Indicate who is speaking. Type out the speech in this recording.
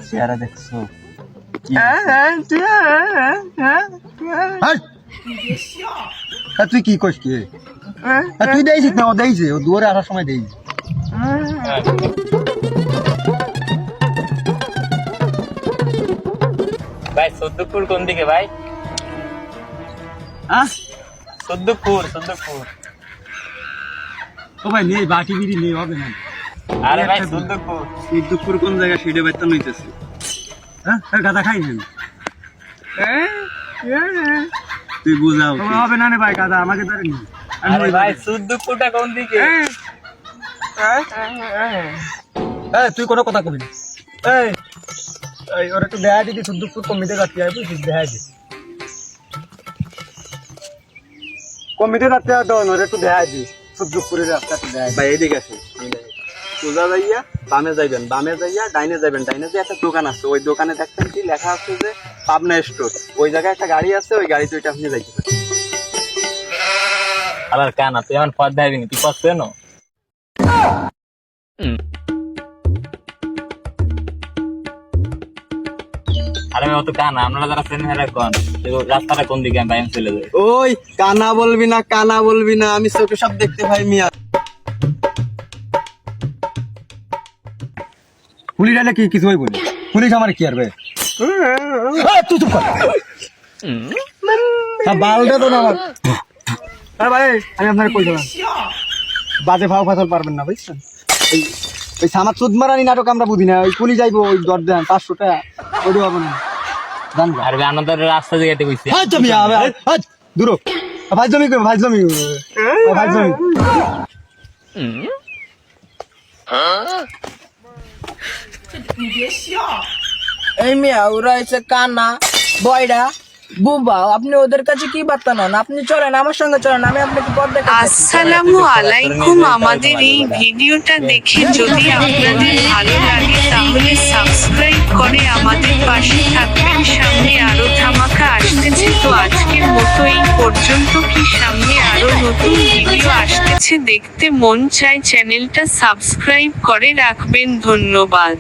Speaker 1: চেহারা দেখছো? তুই কি করিস কি? তুই দেখিস না, ও দেখিস, ও দুয়ারে আসার সময় দেখিস।
Speaker 2: ভাই সদ্দপুর কোন দিকে ভাই? সদ্দপুর।
Speaker 1: ও ভাই নেই, বাটি বিড়ি নেই, হবে না।
Speaker 2: আরে ভাই সদ্দপুর
Speaker 1: কোন জায়গা সেটা বাইতে নইতেছে। হ্যাঁ গাদা খাই না তুই বুঝাও, হবে না ভাই, গাদা আমাকে ধরে নি।
Speaker 2: আরে ভাই সদ্দপুরটা কোন দিকে?
Speaker 1: তুই কোনো কথা কবি না। ওরা একটু দেখা দিবি, সদ্দপুর কমিতে রাখতে হবে, বুঝছিস? দেখা দিবি কমিতে রাখতে হবে, ওরা একটু দেখা দিবি সদ্দপুরের রাস্তা একটু দেখা। ভাই এইদিকে আসে, সোজা যাইয়া বামে যাইবেন, বামে যাইয়া ডাইনে যাবেন, ডাইনে যে একটা দোকান আছে, ওই দোকানে দেখবেন কি লেখা আছে যে পাবনা স্টোর। ওই জায়গায় একটা গাড়ি আছে, ওই গাড়িতে ওইটা আপনি যাইতে পারেন।
Speaker 2: আবার কানা তুই আমার পথ দেখাবি না, তুই পথ চেনো? আরে অত কানা, আপনারা যারা চেনেন হেরা কোন রাস্তাটা কোন দিকে? আমি বাইরে চলে যাই।
Speaker 1: ওই কানা বলবি না, কানা বলবি না, আমি চোখে সব দেখতে ভাই মিয়া। পুলিশ আলে কি কিছু বলি? পুলিশ আমার কি আরবে? তুই চুপ কর, বালটা তো না আমার। ভাই আমি আপনাকে কই দিলাম, বাজে ভাও ফাসল পারবেন না, বুঝছেন? ওই সামার চোদ মারানি নাটক আমরা বুঝি না। ওই পুলিশ যাইবো, ওই দর দেন 500 টাকা, ওইটা হবে না। জানবো
Speaker 2: আরে আমাদের রাস্তা যেতে কইছি।
Speaker 1: তুমি দূর ভাই জমি, ভাই জমি, ভাই জমি।
Speaker 3: এই মিয়া, ওরা হচ্ছে কানা বয়রা বুবা, আপনি ওদের কাছে কি বার্তা নন? আপনি চলেন আমার সঙ্গে, চলেন, আমি আপনাকে পথ দেখাচ্ছি।
Speaker 4: আসসালামু আলাইকুম। আমাদের এই ভিডিওটা দেখে যদি আপনাদের ভালো লাগে তাহলে সাবস্ক্রাইব করে আমাদের পাশে থাকবেন। সামনে আরো ধামাকা আসতেছে, তো আজকের মতো এই পর্যন্ত। কি সামনে আরো নতুন ভিডিও আসতেছে, দেখতে মন চায় চ্যানেলটা সাবস্ক্রাইব করে রাখবেন। ধন্যবাদ।